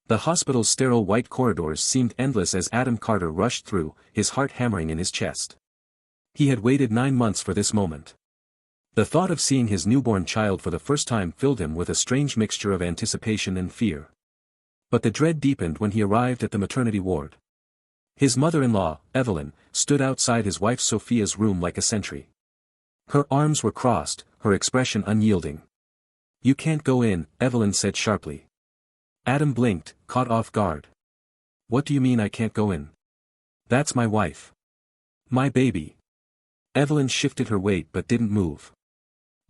The hospital's sterile white corridors seemed endless as Adam Carter rushed through, his heart hammering in his chest. He had waited 9 months for this moment. The thought of seeing his newborn child for the first time filled him with a strange mixture of anticipation and fear. But the dread deepened when he arrived at the maternity ward. His mother-in-law, Evelyn, stood outside his wife Sophia's room like a sentry. Her arms were crossed, her expression unyielding. "You can't go in," Evelyn said sharply. Adam blinked, caught off guard. "What do you mean I can't go in? That's my wife. My baby." Evelyn shifted her weight but didn't move.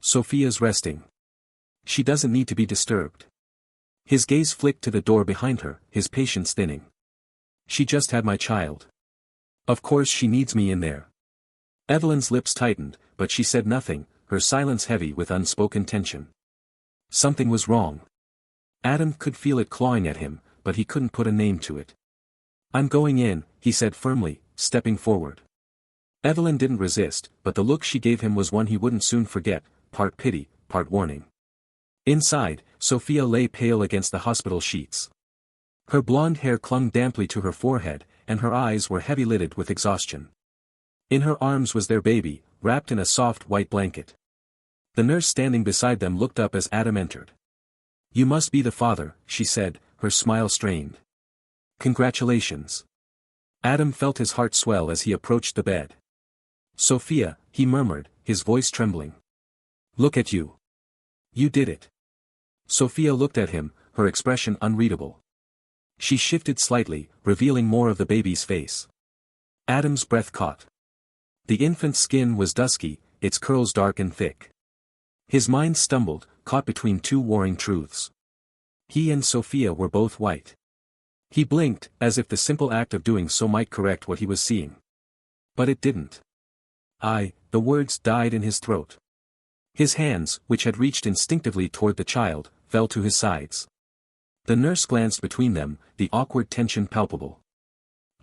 "Sophia's resting. She doesn't need to be disturbed." His gaze flicked to the door behind her, his patience thinning. "She just had my child. Of course she needs me in there." Evelyn's lips tightened, but she said nothing, her silence heavy with unspoken tension. Something was wrong. Adam could feel it clawing at him, but he couldn't put a name to it. "I'm going in," he said firmly, stepping forward. Evelyn didn't resist, but the look she gave him was one he wouldn't soon forget, part pity, part warning. Inside, Sophia lay pale against the hospital sheets. Her blonde hair clung damply to her forehead, and her eyes were heavy-lidded with exhaustion. In her arms was their baby, wrapped in a soft white blanket. The nurse standing beside them looked up as Adam entered. "You must be the father," she said, her smile strained. "Congratulations." Adam felt his heart swell as he approached the bed. "Sophia," he murmured, his voice trembling. "Look at you. You did it." Sophia looked at him, her expression unreadable. She shifted slightly, revealing more of the baby's face. Adam's breath caught. The infant's skin was dusky, its curls dark and thick. His mind stumbled, caught between two warring truths. He and Sophia were both white. He blinked, as if the simple act of doing so might correct what he was seeing. But it didn't. The words died in his throat. His hands, which had reached instinctively toward the child, fell to his sides. The nurse glanced between them, the awkward tension palpable.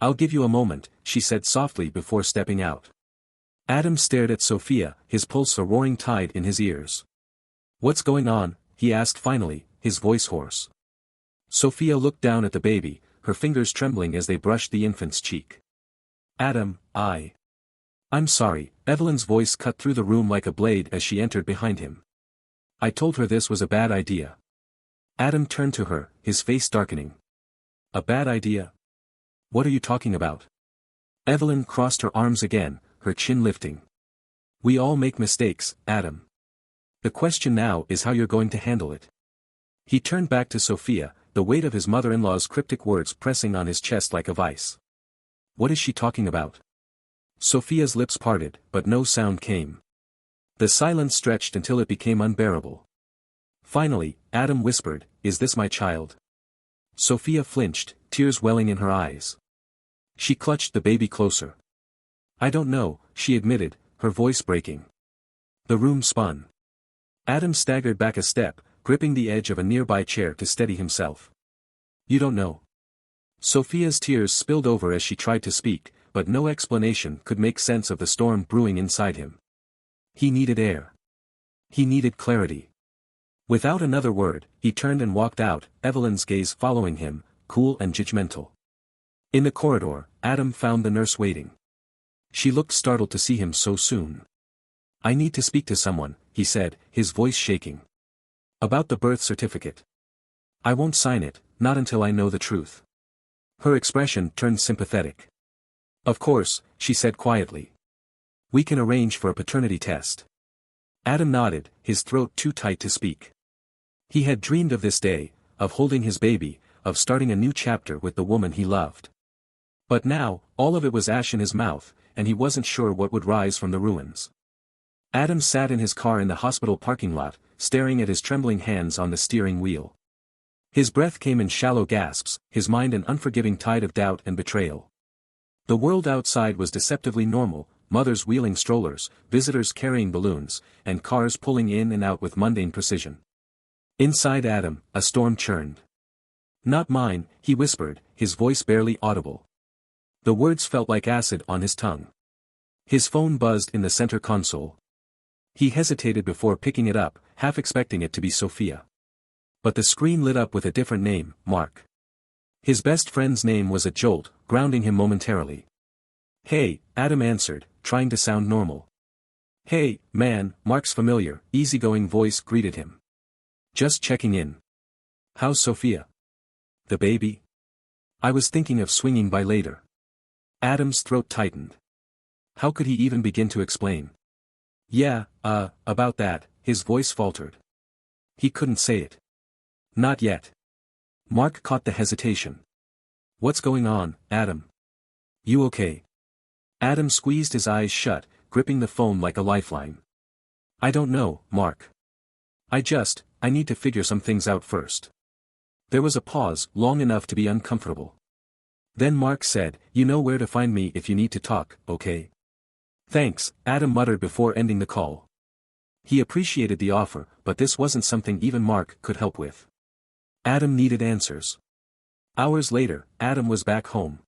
"I'll give you a moment," she said softly before stepping out. Adam stared at Sophia, his pulse a roaring tide in his ears. "What's going on?" he asked finally, his voice hoarse. Sophia looked down at the baby, her fingers trembling as they brushed the infant's cheek. "Adam, I'm sorry," Evelyn's voice cut through the room like a blade as she entered behind him. "I told her this was a bad idea." Adam turned to her, his face darkening. "A bad idea? What are you talking about?" Evelyn crossed her arms again, her chin lifting. "We all make mistakes, Adam. The question now is how you're going to handle it." He turned back to Sophia, the weight of his mother-in-law's cryptic words pressing on his chest like a vice. "What is she talking about?" Sophia's lips parted, but no sound came. The silence stretched until it became unbearable. Finally, Adam whispered, "Is this my child?" Sophia flinched, tears welling in her eyes. She clutched the baby closer. "I don't know," she admitted, her voice breaking. The room spun. Adam staggered back a step, gripping the edge of a nearby chair to steady himself. "You don't know." Sophia's tears spilled over as she tried to speak, but no explanation could make sense of the storm brewing inside him. He needed air. He needed clarity. Without another word, he turned and walked out, Evelyn's gaze following him, cool and judgmental. In the corridor, Adam found the nurse waiting. She looked startled to see him so soon. "I need to speak to someone," he said, his voice shaking. "About the birth certificate. I won't sign it, not until I know the truth." Her expression turned sympathetic. "Of course," she said quietly. "We can arrange for a paternity test." Adam nodded, his throat too tight to speak. He had dreamed of this day, of holding his baby, of starting a new chapter with the woman he loved. But now, all of it was ash in his mouth, and he wasn't sure what would rise from the ruins. Adam sat in his car in the hospital parking lot, staring at his trembling hands on the steering wheel. His breath came in shallow gasps, his mind an unforgiving tide of doubt and betrayal. The world outside was deceptively normal, mothers wheeling strollers, visitors carrying balloons, and cars pulling in and out with mundane precision. Inside Adam, a storm churned. "Not mine," he whispered, his voice barely audible. The words felt like acid on his tongue. His phone buzzed in the center console. He hesitated before picking it up, half expecting it to be Sophia. But the screen lit up with a different name, Mark. His best friend's name was a jolt, grounding him momentarily. "Hey," Adam answered, trying to sound normal. "Hey, man," Mark's familiar, easygoing voice greeted him. "Just checking in. How's Sophia? The baby? I was thinking of swinging by later." Adam's throat tightened. How could he even begin to explain? "Yeah, about that," his voice faltered. He couldn't say it. "Not yet." Mark caught the hesitation. "What's going on, Adam? You okay?" Adam squeezed his eyes shut, gripping the phone like a lifeline. "I don't know, Mark. I need to figure some things out first." There was a pause, long enough to be uncomfortable. Then Mark said, "You know where to find me if you need to talk, okay?" "Thanks," Adam muttered before ending the call. He appreciated the offer, but this wasn't something even Mark could help with. Adam needed answers. Hours later, Adam was back home.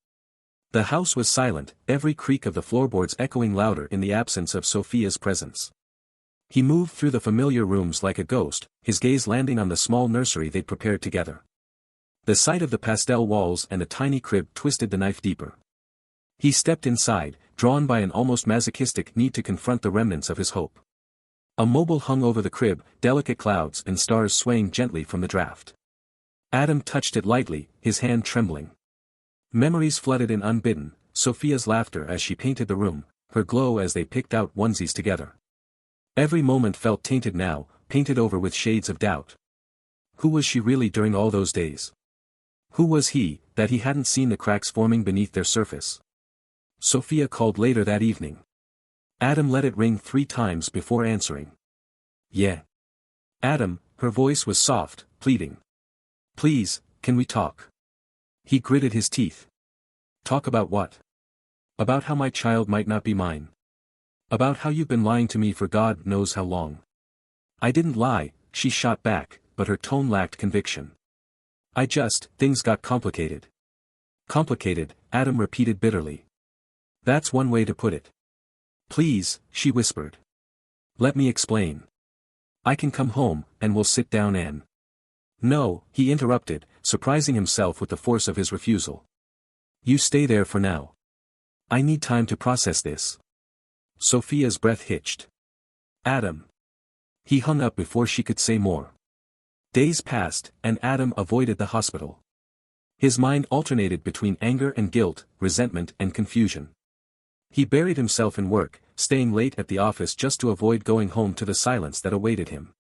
The house was silent, every creak of the floorboards echoing louder in the absence of Sophia's presence. He moved through the familiar rooms like a ghost, his gaze landing on the small nursery they'd prepared together. The sight of the pastel walls and the tiny crib twisted the knife deeper. He stepped inside, drawn by an almost masochistic need to confront the remnants of his hope. A mobile hung over the crib, delicate clouds and stars swaying gently from the draft. Adam touched it lightly, his hand trembling. Memories flooded in unbidden, Sophia's laughter as she painted the room, her glow as they picked out onesies together. Every moment felt tainted now, painted over with shades of doubt. Who was she really during all those days? Who was he, that he hadn't seen the cracks forming beneath their surface? Sophia called later that evening. Adam let it ring 3 times before answering. "Yeah. Adam," her voice was soft, pleading. "Please, can we talk?" He gritted his teeth. "Talk about what?" "About how my child might not be mine. About how you've been lying to me for God knows how long." "I didn't lie," she shot back, but her tone lacked conviction. Things got complicated." "Complicated," Adam repeated bitterly. "That's one way to put it." "Please," she whispered. "Let me explain. I can come home, and we'll sit down and—" "No," he interrupted, surprising himself with the force of his refusal. "You stay there for now. I need time to process this." Sophia's breath hitched. "Adam." He hung up before she could say more. Days passed, and Adam avoided the hospital. His mind alternated between anger and guilt, resentment and confusion. He buried himself in work, staying late at the office just to avoid going home to the silence that awaited him.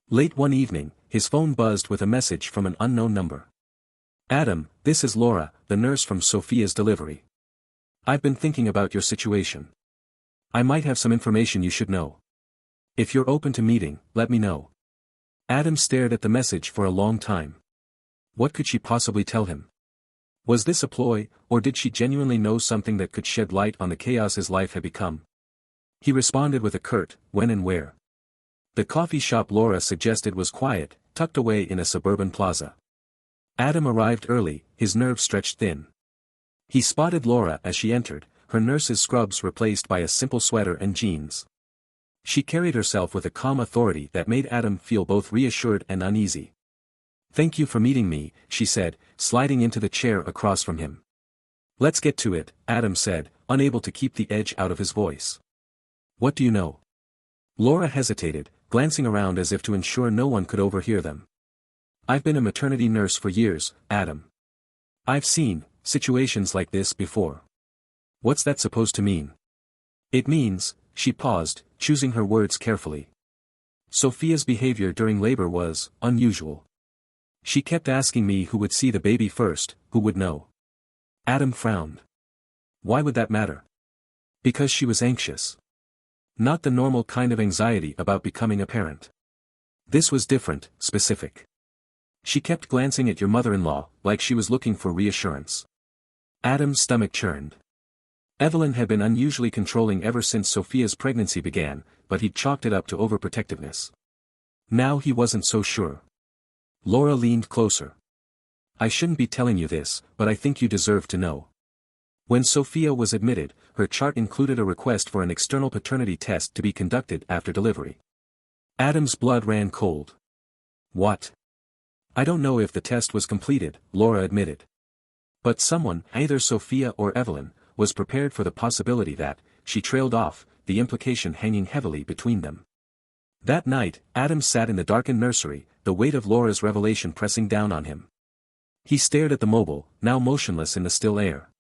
Late one evening, his phone buzzed with a message from an unknown number. "Adam, this is Laura, the nurse from Sophia's delivery. I've been thinking about your situation. I might have some information you should know. If you're open to meeting, let me know." Adam stared at the message for a long time. What could she possibly tell him? Was this a ploy, or did she genuinely know something that could shed light on the chaos his life had become? He responded with a curt, "When and where?" The coffee shop Laura suggested was quiet, tucked away in a suburban plaza. Adam arrived early, his nerves stretched thin. He spotted Laura as she entered, her nurse's scrubs replaced by a simple sweater and jeans. She carried herself with a calm authority that made Adam feel both reassured and uneasy. "Thank you for meeting me," she said, sliding into the chair across from him. "Let's get to it," Adam said, unable to keep the edge out of his voice. "What do you know?" Laura hesitated, glancing around as if to ensure no one could overhear them. "I've been a maternity nurse for years, Adam. I've seen situations like this before." "What's that supposed to mean?" "It means," she paused, choosing her words carefully. "Sophia's behavior during labor was unusual. She kept asking me who would see the baby first, who would know." Adam frowned. Why would that matter? Because she was anxious. Not the normal kind of anxiety about becoming a parent. This was different, specific. She kept glancing at your mother-in-law, like she was looking for reassurance. Adam's stomach churned. Evelyn had been unusually controlling ever since Sophia's pregnancy began, but he'd chalked it up to overprotectiveness. Now he wasn't so sure. Laura leaned closer. "I shouldn't be telling you this, but I think you deserve to know." When Sophia was admitted, her chart included a request for an external paternity test to be conducted after delivery. Adam's blood ran cold. "What?" "I don't know if the test was completed," Laura admitted. But someone, either Sophia or Evelyn, was prepared for the possibility that, she trailed off, the implication hanging heavily between them. That night, Adam sat in the darkened nursery, the weight of Laura's revelation pressing down on him. He stared at the mobile, now motionless in the still air.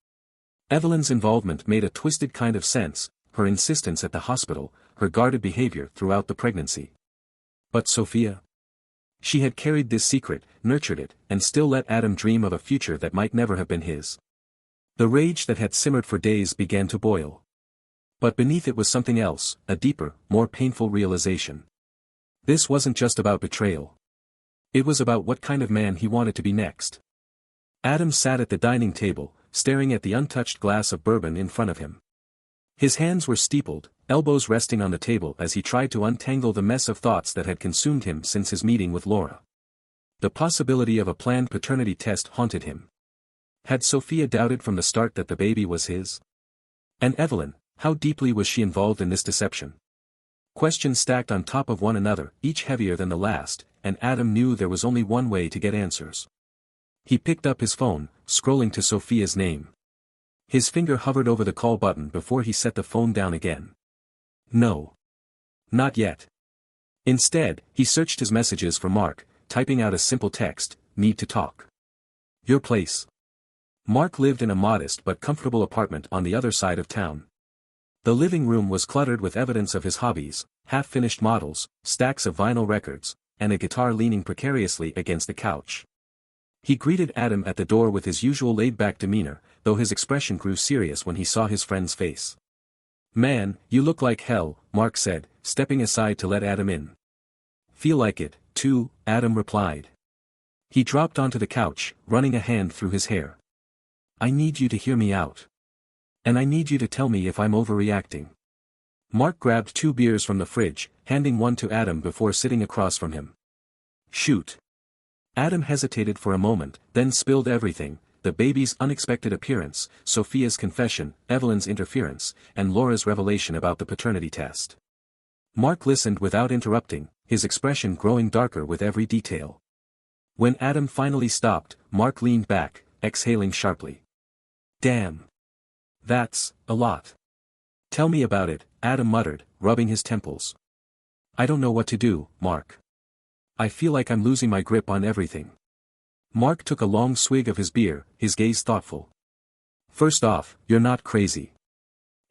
Evelyn's involvement made a twisted kind of sense, her insistence at the hospital, her guarded behavior throughout the pregnancy. But Sophia? She had carried this secret, nurtured it, and still let Adam dream of a future that might never have been his. The rage that had simmered for days began to boil. But beneath it was something else, a deeper, more painful realization. This wasn't just about betrayal. It was about what kind of man he wanted to be next. Adam sat at the dining table, staring at the untouched glass of bourbon in front of him. His hands were steepled, elbows resting on the table as he tried to untangle the mess of thoughts that had consumed him since his meeting with Laura. The possibility of a planned paternity test haunted him. Had Sophia doubted from the start that the baby was his? And Evelyn, how deeply was she involved in this deception? Questions stacked on top of one another, each heavier than the last, and Adam knew there was only one way to get answers. He picked up his phone, scrolling to Sophia's name. His finger hovered over the call button before he set the phone down again. No. Not yet. Instead, he searched his messages for Mark, typing out a simple text, "Need to talk." Your place. Mark lived in a modest but comfortable apartment on the other side of town. The living room was cluttered with evidence of his hobbies, half-finished models, stacks of vinyl records, and a guitar leaning precariously against the couch. He greeted Adam at the door with his usual laid-back demeanor, though his expression grew serious when he saw his friend's face. "Man, you look like hell," Mark said, stepping aside to let Adam in. "Feel like it, too," Adam replied. He dropped onto the couch, running a hand through his hair. "I need you to hear me out. And I need you to tell me if I'm overreacting." Mark grabbed 2 beers from the fridge, handing one to Adam before sitting across from him. "Shoot." Adam hesitated for a moment, then spilled everything: the baby's unexpected appearance, Sophia's confession, Evelyn's interference, and Laura's revelation about the paternity test. Mark listened without interrupting, his expression growing darker with every detail. When Adam finally stopped, Mark leaned back, exhaling sharply. "Damn. That's a lot." "Tell me about it," Adam muttered, rubbing his temples. "I don't know what to do, Mark. I feel like I'm losing my grip on everything." Mark took a long swig of his beer, his gaze thoughtful. "First off, you're not crazy.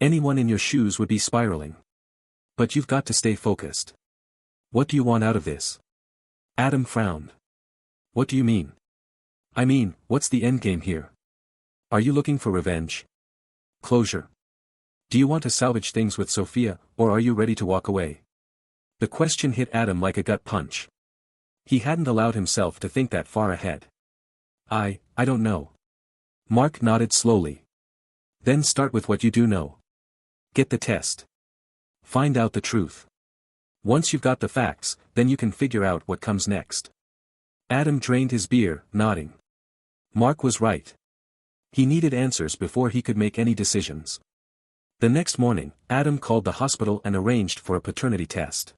Anyone in your shoes would be spiraling. But you've got to stay focused. What do you want out of this?" Adam frowned. "What do you mean?" "I mean, what's the endgame here? Are you looking for revenge? Closure? Do you want to salvage things with Sophia, or are you ready to walk away?" The question hit Adam like a gut punch. He hadn't allowed himself to think that far ahead. I don't know." Mark nodded slowly. "Then start with what you do know. Get the test. Find out the truth. Once you've got the facts, then you can figure out what comes next." Adam drained his beer, nodding. Mark was right. He needed answers before he could make any decisions. The next morning, Adam called the hospital and arranged for a paternity test.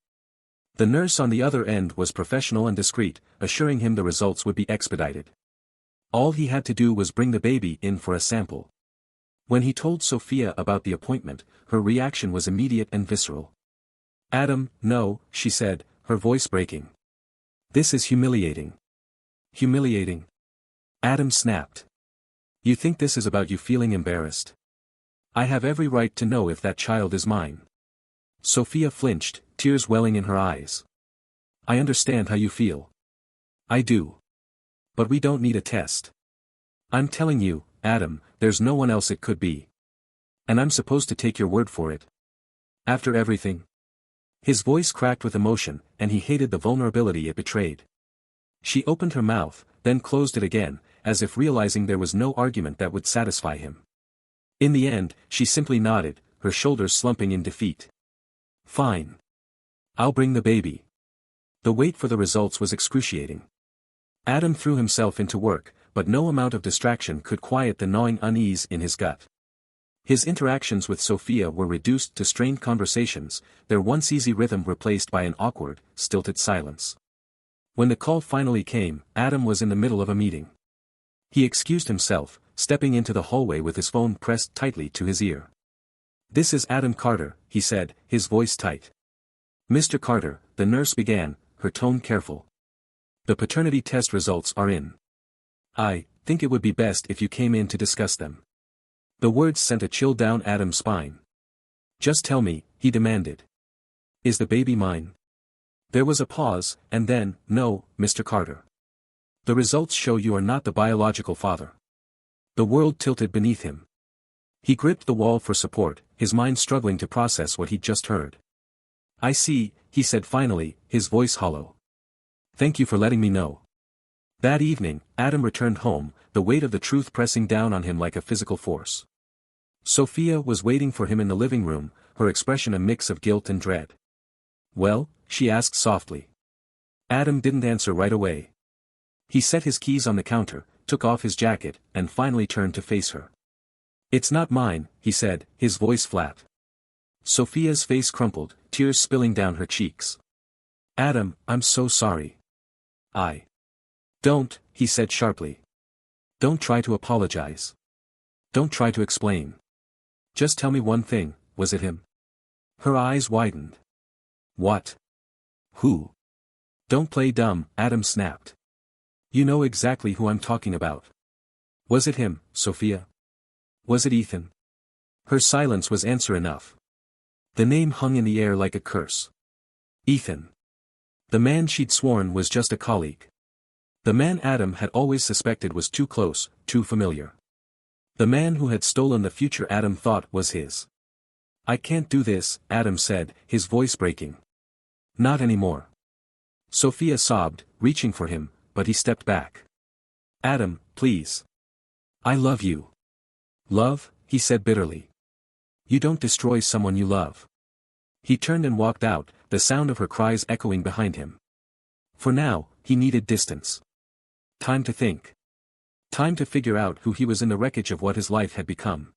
The nurse on the other end was professional and discreet, assuring him the results would be expedited. All he had to do was bring the baby in for a sample. When he told Sophia about the appointment, her reaction was immediate and visceral. "Adam, no," she said, her voice breaking. "This is humiliating." "Humiliating?" Adam snapped. "You think this is about you feeling embarrassed? I have every right to know if that child is mine." Sophia flinched, tears welling in her eyes. "I understand how you feel. I do. But we don't need a test. I'm telling you, Adam, there's no one else it could be. And I'm supposed to take your word for it? After everything?" His voice cracked with emotion, and he hated the vulnerability it betrayed. She opened her mouth, then closed it again, as if realizing there was no argument that would satisfy him. In the end, she simply nodded, her shoulders slumping in defeat. "Fine. I'll bring the baby." The wait for the results was excruciating. Adam threw himself into work, but no amount of distraction could quiet the gnawing unease in his gut. His interactions with Sophia were reduced to strained conversations, their once easy rhythm replaced by an awkward, stilted silence. When the call finally came, Adam was in the middle of a meeting. He excused himself, stepping into the hallway with his phone pressed tightly to his ear. "This is Adam Carter," he said, his voice tight. "Mr. Carter," the nurse began, her tone careful. "The paternity test results are in. I think it would be best if you came in to discuss them." The words sent a chill down Adam's spine. "Just tell me," he demanded. "Is the baby mine?" There was a pause, and then, "No, Mr. Carter. The results show you are not the biological father." The world tilted beneath him. He gripped the wall for support, his mind struggling to process what he'd just heard. "I see," he said finally, his voice hollow. "Thank you for letting me know." That evening, Adam returned home, the weight of the truth pressing down on him like a physical force. Sophia was waiting for him in the living room, her expression a mix of guilt and dread. "Well?" she asked softly. Adam didn't answer right away. He set his keys on the counter, took off his jacket, and finally turned to face her. "It's not mine," he said, his voice flat. Sophia's face crumpled, tears spilling down her cheeks. "Adam, I'm so sorry." Don't," he said sharply. "Don't try to apologize. Don't try to explain. Just tell me one thing, was it him?" Her eyes widened. "What? Who?" "Don't play dumb," Adam snapped. "You know exactly who I'm talking about. Was it him, Sophia? Was it Ethan?" Her silence was answer enough. The name hung in the air like a curse. Ethan. The man she'd sworn was just a colleague. The man Adam had always suspected was too close, too familiar. The man who had stolen the future Adam thought was his. "I can't do this," Adam said, his voice breaking. "Not anymore." Sophia sobbed, reaching for him, but he stepped back. "Adam, please. I love you." "Love?" he said bitterly. "You don't destroy someone you love." He turned and walked out, the sound of her cries echoing behind him. For now, he needed distance. Time to think. Time to figure out who he was in the wreckage of what his life had become.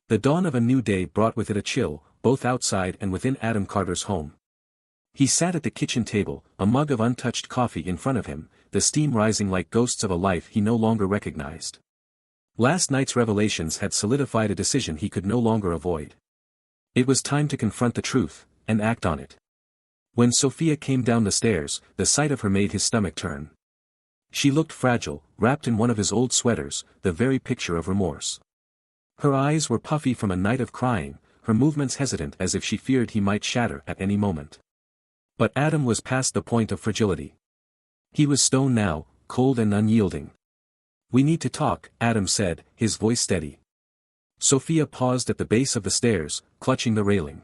The dawn of a new day brought with it a chill, both outside and within Adam Carter's home. He sat at the kitchen table, a mug of untouched coffee in front of him, the steam rising like ghosts of a life he no longer recognized. Last night's revelations had solidified a decision he could no longer avoid. It was time to confront the truth, and act on it. When Sophia came down the stairs, the sight of her made his stomach turn. She looked fragile, wrapped in one of his old sweaters, the very picture of remorse. Her eyes were puffy from a night of crying, her movements hesitant as if she feared he might shatter at any moment. But Adam was past the point of fragility. He was stone now, cold and unyielding. "We need to talk," Adam said, his voice steady. Sophia paused at the base of the stairs, clutching the railing.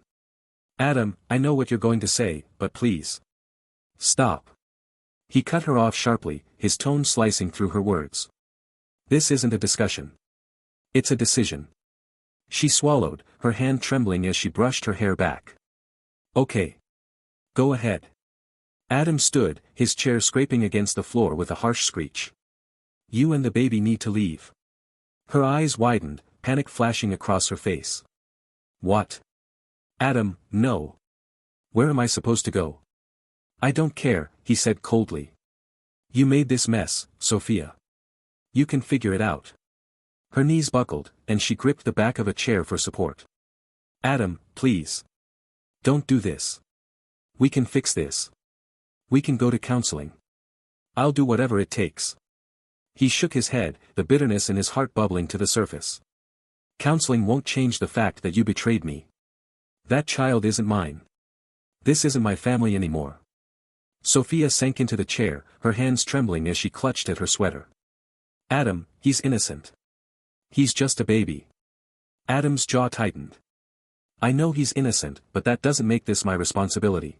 "Adam, I know what you're going to say, but please. Stop." He cut her off sharply, his tone slicing through her words. "This isn't a discussion. It's a decision." She swallowed, her hand trembling as she brushed her hair back. "Okay. Go ahead." Adam stood, his chair scraping against the floor with a harsh screech. "You and the baby need to leave." Her eyes widened, panic flashing across her face. "What?" "Adam, no. Where am I supposed to go?" "I don't care," he said coldly. "You made this mess, Sophia. You can figure it out." Her knees buckled, and she gripped the back of a chair for support. "Adam, please. Don't do this. We can fix this. We can go to counseling. I'll do whatever it takes." He shook his head, the bitterness in his heart bubbling to the surface. "Counseling won't change the fact that you betrayed me. That child isn't mine. This isn't my family anymore." Sophia sank into the chair, her hands trembling as she clutched at her sweater. "Adam, he's innocent. He's just a baby." Adam's jaw tightened. "I know he's innocent, but that doesn't make this my responsibility.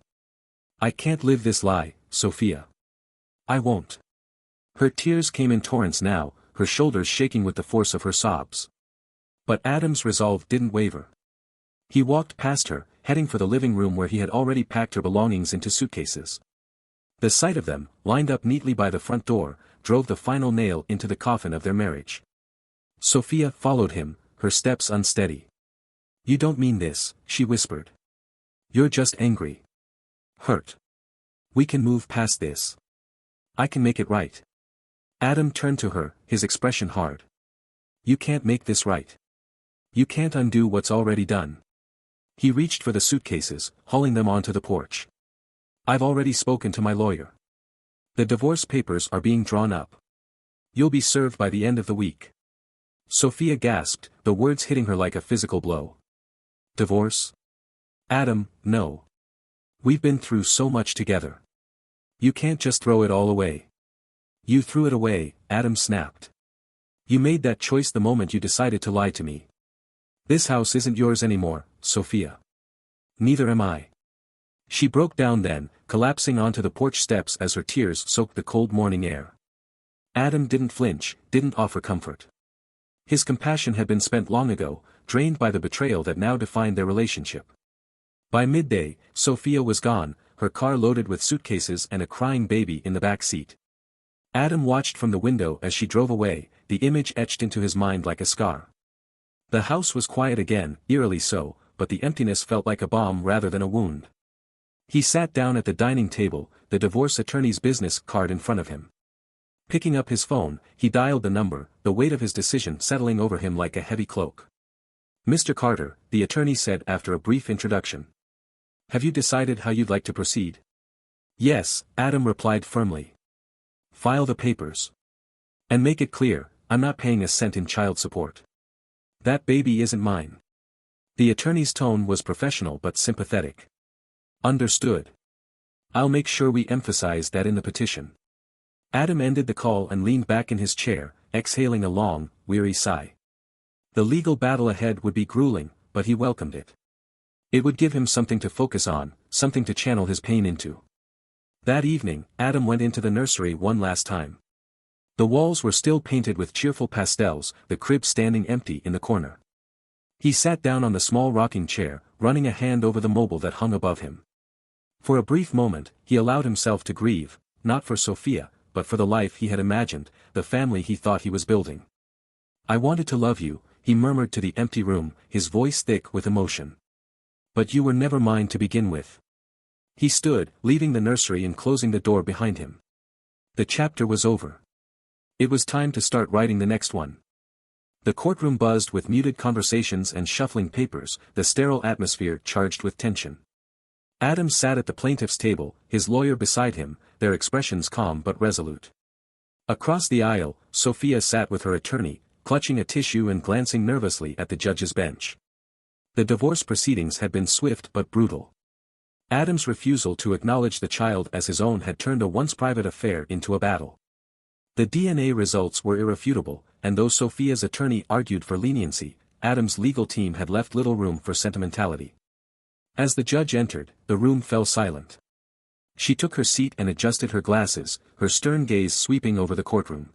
I can't live this lie, Sophia. I won't." Her tears came in torrents now, her shoulders shaking with the force of her sobs. But Adam's resolve didn't waver. He walked past her, heading for the living room where he had already packed her belongings into suitcases. The sight of them, lined up neatly by the front door, drove the final nail into the coffin of their marriage. Sophia followed him, her steps unsteady. "You don't mean this," she whispered. "You're just angry. Hurt. We can move past this. I can make it right." Adam turned to her, his expression hard. You can't make this right. You can't undo what's already done. He reached for the suitcases, hauling them onto the porch. I've already spoken to my lawyer. The divorce papers are being drawn up. You'll be served by the end of the week. Sophia gasped, the words hitting her like a physical blow. Divorce? Adam, no. We've been through so much together. You can't just throw it all away. You threw it away, Adam snapped. You made that choice the moment you decided to lie to me. This house isn't yours anymore, Sophia. Neither am I. She broke down then, collapsing onto the porch steps as her tears soaked the cold morning air. Adam didn't flinch, didn't offer comfort. His compassion had been spent long ago, drained by the betrayal that now defined their relationship. By midday, Sophia was gone, her car loaded with suitcases and a crying baby in the back seat. Adam watched from the window as she drove away, the image etched into his mind like a scar. The house was quiet again, eerily so, but the emptiness felt like a bomb rather than a wound. He sat down at the dining table, the divorce attorney's business card in front of him. Picking up his phone, he dialed the number, the weight of his decision settling over him like a heavy cloak. Mr. Carter, the attorney said after a brief introduction. Have you decided how you'd like to proceed? Yes, Adam replied firmly. File the papers. And make it clear, I'm not paying a cent in child support. That baby isn't mine. The attorney's tone was professional but sympathetic. Understood. I'll make sure we emphasize that in the petition. Adam ended the call and leaned back in his chair, exhaling a long, weary sigh. The legal battle ahead would be grueling, but he welcomed it. It would give him something to focus on, something to channel his pain into. That evening, Adam went into the nursery one last time. The walls were still painted with cheerful pastels, the crib standing empty in the corner. He sat down on the small rocking chair, running a hand over the mobile that hung above him. For a brief moment, he allowed himself to grieve, not for Sophia, but for the life he had imagined, the family he thought he was building. I wanted to love you, he murmured to the empty room, his voice thick with emotion. But you were never mine to begin with. He stood, leaving the nursery and closing the door behind him. The chapter was over. It was time to start writing the next one. The courtroom buzzed with muted conversations and shuffling papers, the sterile atmosphere charged with tension. Adam sat at the plaintiff's table, his lawyer beside him, their expressions calm but resolute. Across the aisle, Sophia sat with her attorney, clutching a tissue and glancing nervously at the judge's bench. The divorce proceedings had been swift but brutal. Adam's refusal to acknowledge the child as his own had turned a once private affair into a battle. The DNA results were irrefutable, and though Sophia's attorney argued for leniency, Adam's legal team had left little room for sentimentality. As the judge entered, the room fell silent. She took her seat and adjusted her glasses, her stern gaze sweeping over the courtroom.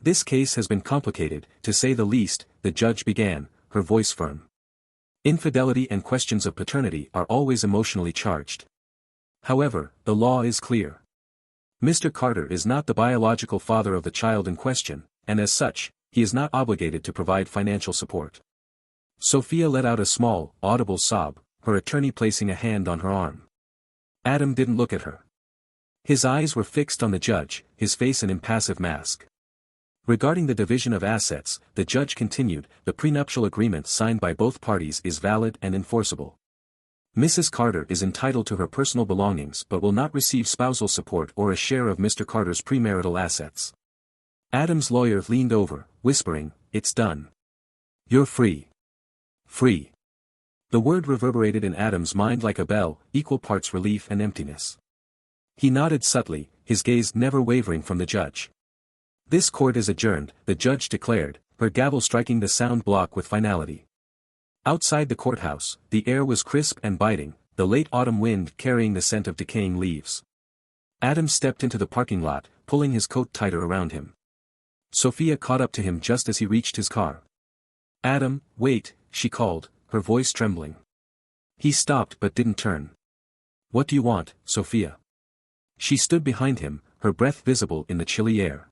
This case has been complicated, to say the least, the judge began, her voice firm. Infidelity and questions of paternity are always emotionally charged. However, the law is clear. Mr. Carter is not the biological father of the child in question, and as such, he is not obligated to provide financial support. Sophia let out a small, audible sob, her attorney placing a hand on her arm. Adam didn't look at her. His eyes were fixed on the judge, his face an impassive mask. Regarding the division of assets, the judge continued, the prenuptial agreement signed by both parties is valid and enforceable. Mrs. Carter is entitled to her personal belongings but will not receive spousal support or a share of Mr. Carter's premarital assets. Adam's lawyer leaned over, whispering, "It's done. You're free. Free." The word reverberated in Adam's mind like a bell, equal parts relief and emptiness. He nodded subtly, his gaze never wavering from the judge. "This court is adjourned," the judge declared, her gavel striking the sound block with finality. Outside the courthouse, the air was crisp and biting, the late autumn wind carrying the scent of decaying leaves. Adam stepped into the parking lot, pulling his coat tighter around him. Sophia caught up to him just as he reached his car. "Adam, wait," she called, her voice trembling. He stopped but didn't turn. "What do you want, Sophia?" She stood behind him, her breath visible in the chilly air.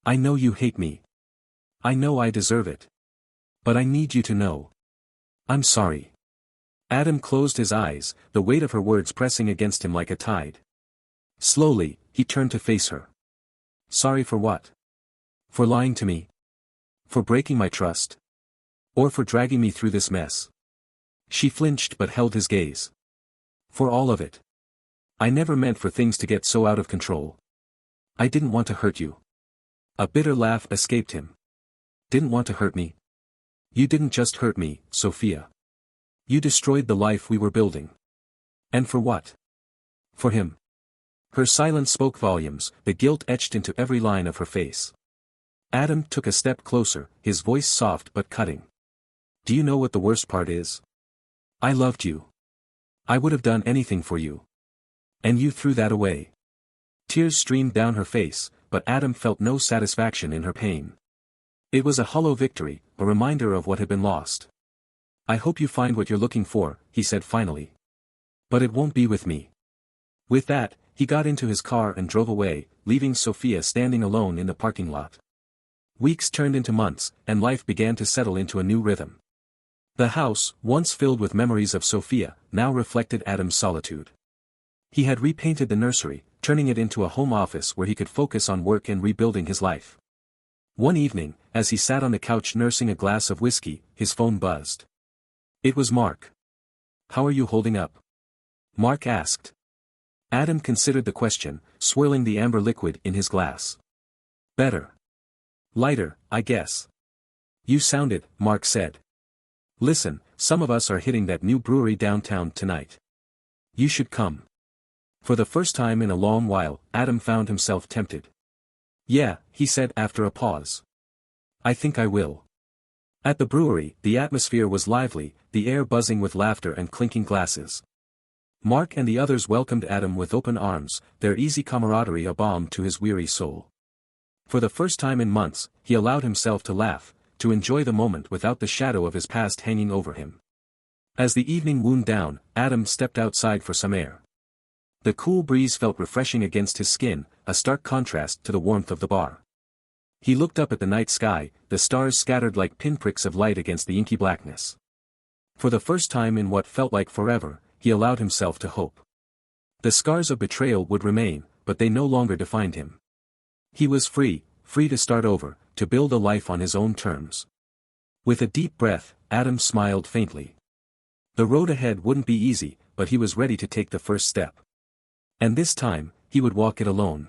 "I know you hate me. I know I deserve it. But I need you to know. I'm sorry." Adam closed his eyes, the weight of her words pressing against him like a tide. Slowly, he turned to face her. "Sorry for what? For lying to me? For breaking my trust? Or for dragging me through this mess? She flinched but held his gaze. For all of it. I never meant for things to get so out of control. I didn't want to hurt you. A bitter laugh escaped him. Didn't want to hurt me? You didn't just hurt me, Sophia. You destroyed the life we were building. And for what? For him. Her silence spoke volumes, the guilt etched into every line of her face. Adam took a step closer, his voice soft but cutting. Do you know what the worst part is? I loved you. I would have done anything for you. And you threw that away. Tears streamed down her face, but Adam felt no satisfaction in her pain. It was a hollow victory, a reminder of what had been lost. I hope you find what you're looking for, he said finally. But it won't be with me. With that, he got into his car and drove away, leaving Sophia standing alone in the parking lot. Weeks turned into months, and life began to settle into a new rhythm. The house, once filled with memories of Sophia, now reflected Adam's solitude. He had repainted the nursery, turning it into a home office where he could focus on work and rebuilding his life. One evening, as he sat on the couch nursing a glass of whiskey, his phone buzzed. It was Mark. How are you holding up? Mark asked. Adam considered the question, swirling the amber liquid in his glass. Better. Lighter, I guess. You sound it, Mark said. Listen, some of us are hitting that new brewery downtown tonight. You should come. For the first time in a long while, Adam found himself tempted. Yeah, he said after a pause. I think I will. At the brewery, the atmosphere was lively, the air buzzing with laughter and clinking glasses. Mark and the others welcomed Adam with open arms, their easy camaraderie a balm to his weary soul. For the first time in months, he allowed himself to laugh, to enjoy the moment without the shadow of his past hanging over him. As the evening wound down, Adam stepped outside for some air. The cool breeze felt refreshing against his skin, a stark contrast to the warmth of the bar. He looked up at the night sky, the stars scattered like pinpricks of light against the inky blackness. For the first time in what felt like forever, he allowed himself to hope. The scars of betrayal would remain, but they no longer defined him. He was free to start over, to build a life on his own terms. With a deep breath, Adam smiled faintly. The road ahead wouldn't be easy, but he was ready to take the first step. And this time, he would walk it alone.